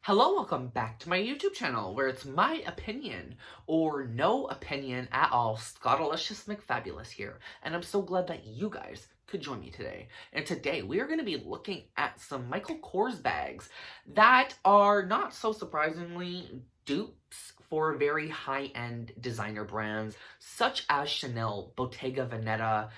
Hello, welcome back to my YouTube channel, where it's my opinion, or no opinion at all. Scottalicious McFabulous here, and I'm so glad that you guys could join me today. And today, we are going to be looking at some Michael Kors bags that are, not so surprisingly, dupes for very high-end designer brands, such as Chanel, Bottega Veneta,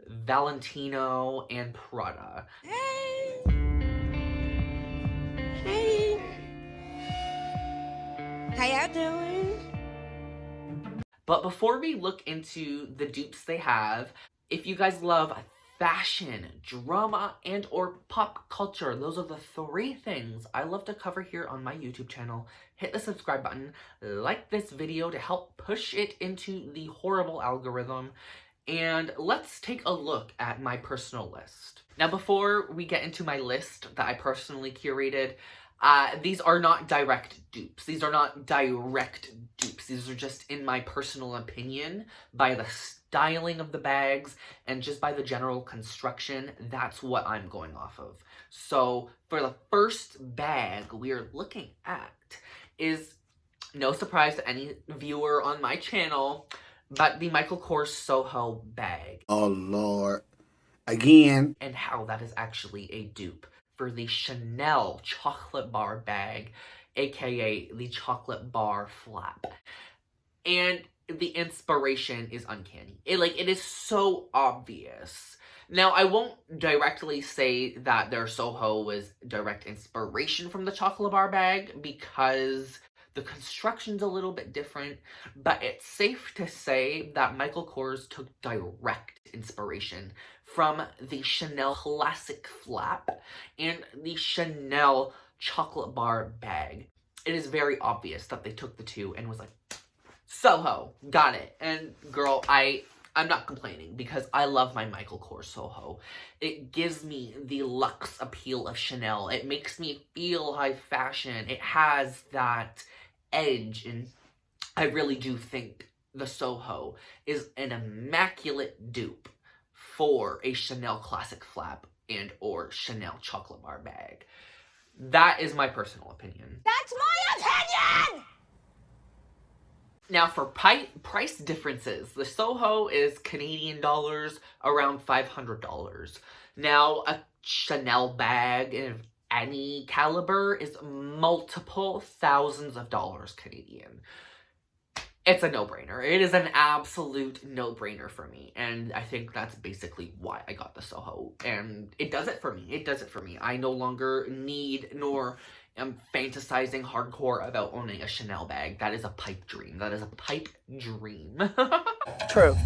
Valentino, and Prada. Hey! Hey! How y'all doing? But before we look into the dupes they have, if you guys love fashion, drama, and or pop culture, those are the three things I love to cover here on my YouTube channel. Hit the subscribe button, like this video to help push it into the horrible algorithm, and let's take a look at my personal list. Now, before we get into my list that I personally curated, these are not direct dupes. These are not direct dupes. These are just, in my personal opinion, by the styling of the bags and just by the general construction, that's what I'm going off of. So, for the first bag we're looking at is, no surprise to any viewer on my channel, but the Michael Kors Soho bag. Oh, Lord. Again. And how that is actually a dupe for the Chanel chocolate bar bag, aka the chocolate bar flap. And the inspiration is uncanny. It is so obvious. Now, I won't directly say that their Soho was direct inspiration from the chocolate bar bag because the construction's a little bit different, but it's safe to say that Michael Kors took direct inspiration from the Chanel classic flap and the Chanel chocolate bar bag. It is very obvious that they took the two and was like, Soho, got it. And girl, I'm not complaining because I love my Michael Kors Soho. It gives me the luxe appeal of Chanel. It makes me feel high fashion. It has that edge, and I really do think the Soho is an immaculate dupe for a Chanel classic flap and or Chanel chocolate bar bag. That is my personal opinion. That's my opinion! Now, for price differences, the Soho is Canadian dollars, around $500. Now, a Chanel bag of any caliber is multiple thousands of dollars Canadian. It's a no-brainer. It is an absolute no-brainer for me. And I think that's basically why I got the Soho. And it does it for me. It does it for me. I no longer need nor am fantasizing hardcore about owning a Chanel bag. That is a pipe dream. That is a pipe dream. True.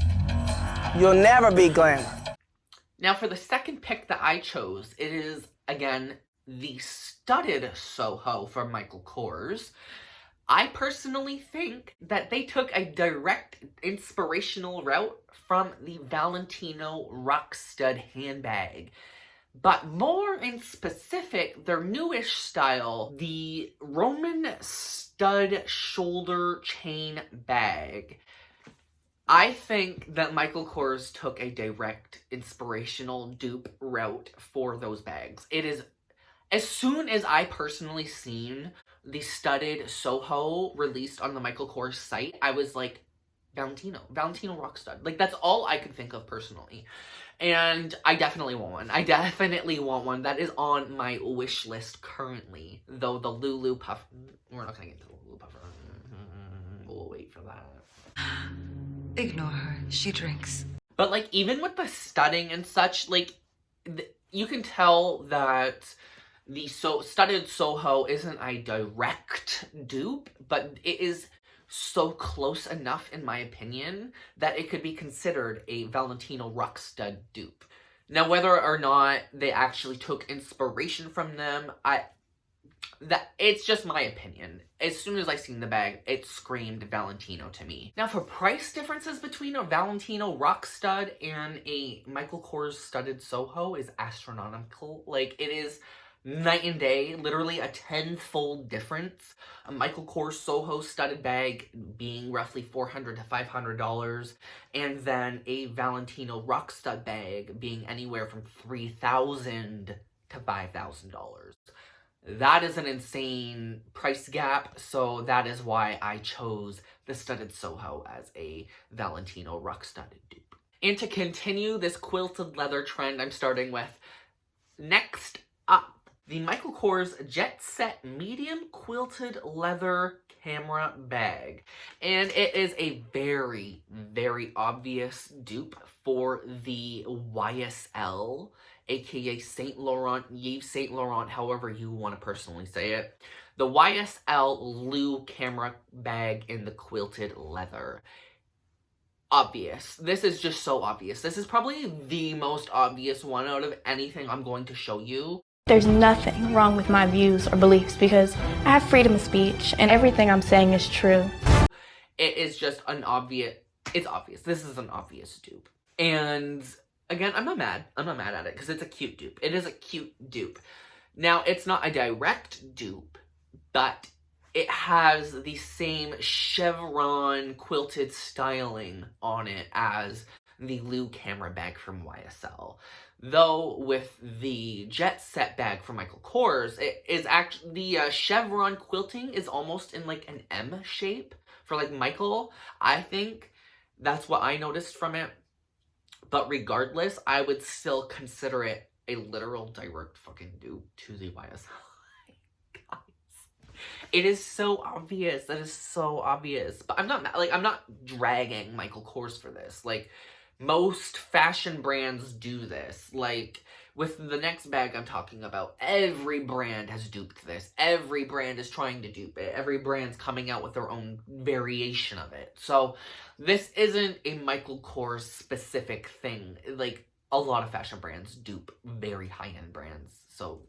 You'll never be glamour. Now, for the second pick that I chose, it is, again, the studded Soho from Michael Kors. I personally think that they took a direct inspirational route from the Valentino rock stud handbag. But more in specific, their newish style, the Roman stud shoulder chain bag. I think that Michael Kors took a direct inspirational dupe route for those bags. It is, as soon as I personally seen the studded Soho released on the Michael Kors site, I was like, Valentino rock stud. Like, that's all I could think of personally. And I definitely want one. I definitely want one. That is on my wish list currently. Though the Lulu puff, we're not gonna get into the Lulu puffer. We'll wait for that. Ignore her. She drinks. But, like, even with the studding and such, like, you can tell that the studded Soho isn't a direct dupe, but it is so close enough, in my opinion, that it could be considered a Valentino rock stud dupe. Now, whether or not they actually took inspiration from them, it's just my opinion. As soon as I seen the bag, it screamed Valentino to me. Now, for price differences between a Valentino rock stud and a Michael Kors studded Soho is astronomical. Like, it is night and day, literally a tenfold difference. A Michael Kors Soho studded bag being roughly $400 to $500, and then a Valentino rock stud bag being anywhere from $3,000 to $5,000. That is an insane price gap, so that is why I chose the studded Soho as a Valentino ruck studded dupe. And to continue this quilted leather trend, I'm starting with, next up, the Michael Kors Jet Set Medium Quilted Leather Camera Bag. And it is a very, very obvious dupe for the YSL, aka Saint Laurent, Yves Saint Laurent, however you want to personally say it. The YSL Lou camera bag in the quilted leather. Obvious. This is just so obvious. This is probably the most obvious one out of anything I'm going to show you. There's nothing wrong with my views or beliefs because I have freedom of speech and everything I'm saying is true. It is just an obvious, it's obvious. This is an obvious dupe. And again, I'm not mad at it because it's a cute dupe. It is a cute dupe. Now, it's not a direct dupe, but it has the same chevron quilted styling on it as the Lou camera bag from YSL. Though with the Jet Set bag from Michael Kors, it is actually, the chevron quilting is almost in like an M shape for like Michael. I think that's what I noticed from it. But regardless, I would still consider it a literal direct fucking dupe to the YSL. It is so obvious. That is so obvious. But I'm not dragging Michael Kors for this. Like, most fashion brands do this. Like, with the next bag I'm talking about, every brand has duped this. Every brand is trying to dupe it. Every brand's coming out with their own variation of it. So, this isn't a Michael Kors specific thing. Like, a lot of fashion brands dupe very high-end brands. So,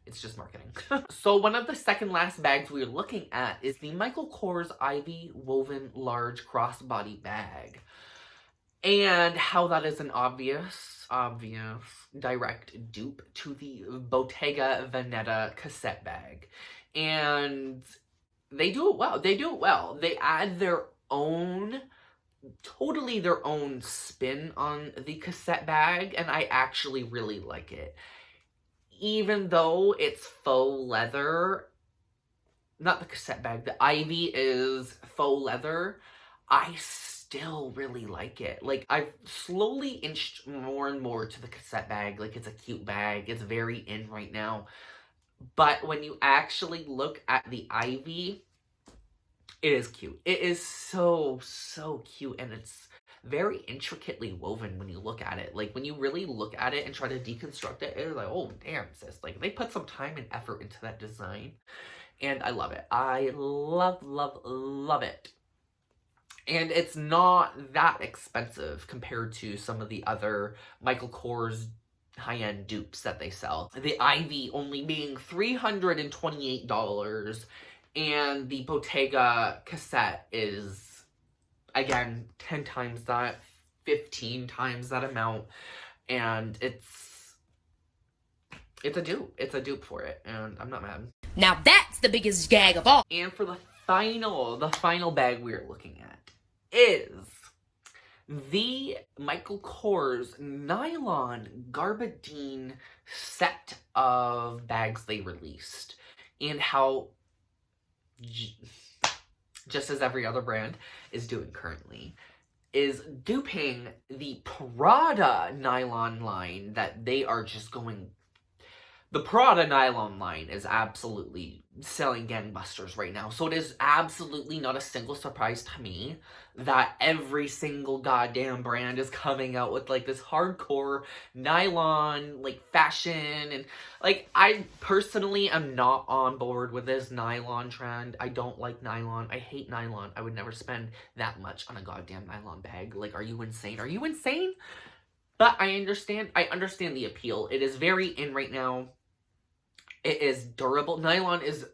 it's just marketing. So one of the second last bags we're looking at is the Michael Kors Ivy Woven Large Crossbody Bag. And how that is an obvious direct dupe to the Bottega Veneta cassette bag. And they do it well. They add their own, totally their own spin on the cassette bag, and I actually really like it. Even though it's faux leather, not the cassette bag, the Ivy is faux leather, I still really like it. Like, I've slowly inched more and more to the cassette bag. Like, it's a cute bag. It's very in right now. But when you actually look at the Ivy, it is cute. It is so, so cute, and it's very intricately woven when you look at it. Like, when you really look at it and try to deconstruct it, it's like, oh, damn, sis. Like, they put some time and effort into that design, and I love it. I love, love, love it. And it's not that expensive compared to some of the other Michael Kors high-end dupes that they sell. The Ivy only being $328, and the Bottega cassette is, again, 10 times that, 15 times that amount, and it's a dupe. It's a dupe for it, and I'm not mad. Now that's the biggest gag of all. And for the final bag we're looking at is the Michael Kors Nylon Garbadine set of bags they released, and how, just as every other brand is doing currently, is duping the Prada nylon line that they are just going... The Prada nylon line is absolutely selling gangbusters right now. So it is absolutely not a single surprise to me that every single goddamn brand is coming out with, like, this hardcore nylon, like, fashion. And, like, I personally am not on board with this nylon trend. I don't like nylon. I hate nylon. I would never spend that much on a goddamn nylon bag. Like, are you insane? Are you insane? But I understand the appeal. It is very in right now. It is durable. Nylon is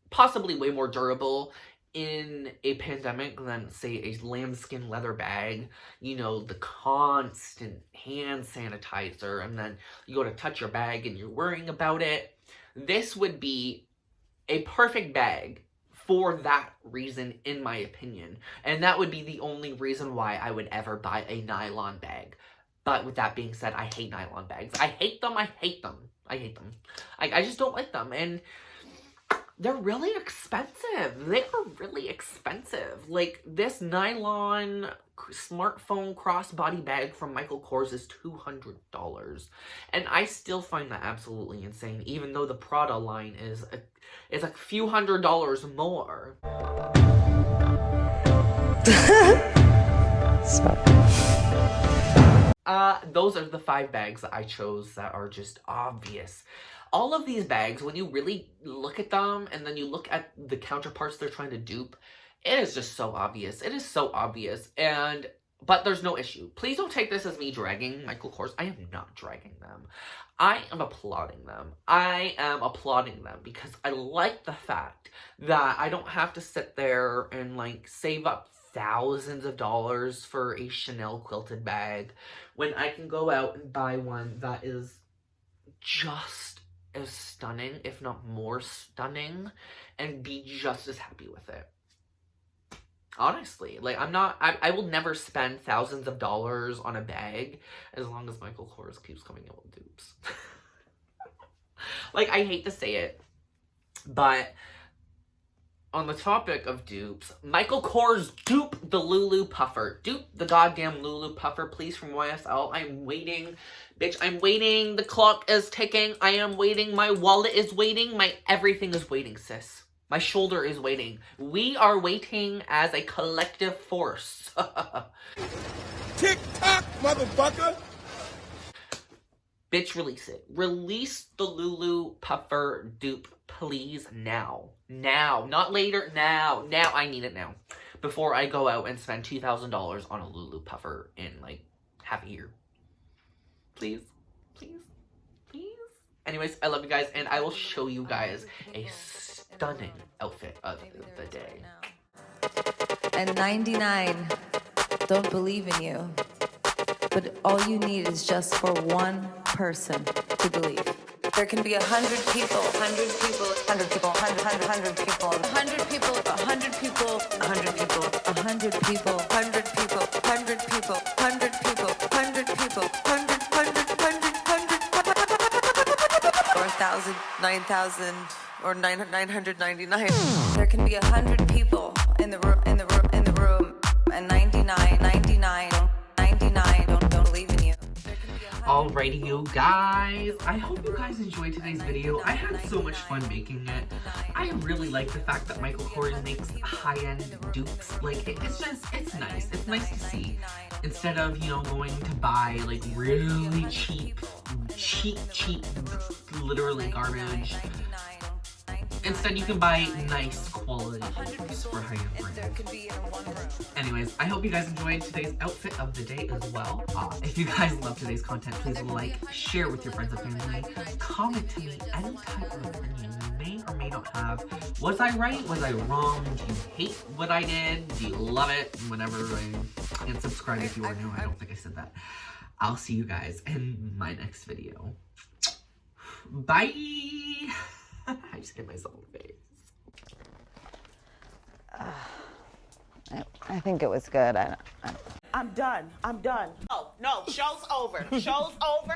possibly way more durable in a pandemic than, say, a lambskin leather bag. You know, the constant hand sanitizer, and then you go to touch your bag and you're worrying about it. This would be a perfect bag for that reason, in my opinion. And that would be the only reason why I would ever buy a nylon bag. But with that being said, I hate nylon bags. I hate them. I hate them. I just don't like them. And they're really expensive. They are really expensive. Like, this nylon smartphone crossbody bag from Michael Kors is $200. And I still find that absolutely insane, even though the Prada line is a few $100s more. Those are the 5 bags that I chose that are just obvious. All of these bags, when you really look at them and then you look at the counterparts they're trying to dupe, it is just so obvious. It is so obvious. But there's no issue. Please don't take this as me dragging Michael Kors. I am not dragging them. I am applauding them. I am applauding them because I like the fact that I don't have to sit there and like save up thousands of dollars for a Chanel quilted bag when I can go out and buy one that is just as stunning, if not more stunning, and be just as happy with it. Honestly, like, I will never spend thousands of dollars on a bag as long as Michael Kors keeps coming out with dupes. Like, I hate to say it, but on the topic of dupes, Michael Kors dupe the Lulu puffer. Dupe the goddamn Lulu puffer, please, from YSL. I'm waiting. Bitch, I'm waiting. The clock is ticking. I am waiting. My wallet is waiting. My everything is waiting, sis. My shoulder is waiting. We are waiting as a collective force. Tick-tock, motherfucker! Bitch, release it. Release the Lulu puffer dupe, please, now. Now. Not later. Now. Now. I need it now. Before I go out and spend $2,000 on a Lulu puffer in, like, half a year. Please. Please. Please. Anyways, I love you guys, and I will show you guys a stunning outfit of the day. And 99 don't believe in you. But all you need is just for one person to believe. There can be 100 people, 100 people, 100 people, 100 people, 100 people, 100 people, 100 people, 100 people, 100 people, 100 people, 100 people, 100 people, 100, or 1,000, 9,000, or 999. There can be 100 people in the room, and 99 don't believe in you. Alrighty, you guys. I hope you guys enjoyed today's video. I had so much fun making it. I really like the fact that Michael Kors makes high-end dupes. Like, it's nice. It's nice to see. Instead of, you know, going to buy, like, really cheap, literally garbage. Instead, you can buy nice quality dupes for high-end brands. Anyways, I hope you guys enjoyed today's outfit of the day as well. If you guys love today's content, please like, share with your friends and family, comment to me any type of opinion you may or may not have. Was I right? Was I wrong? Do you hate what I did? Do you love it? Whatever. And subscribe if you are new. I don't think I said that. I'll see you guys in my next video. Bye! I just hit myself in the face. I think it was good. I'm done. Oh, no, show's over. Show's over.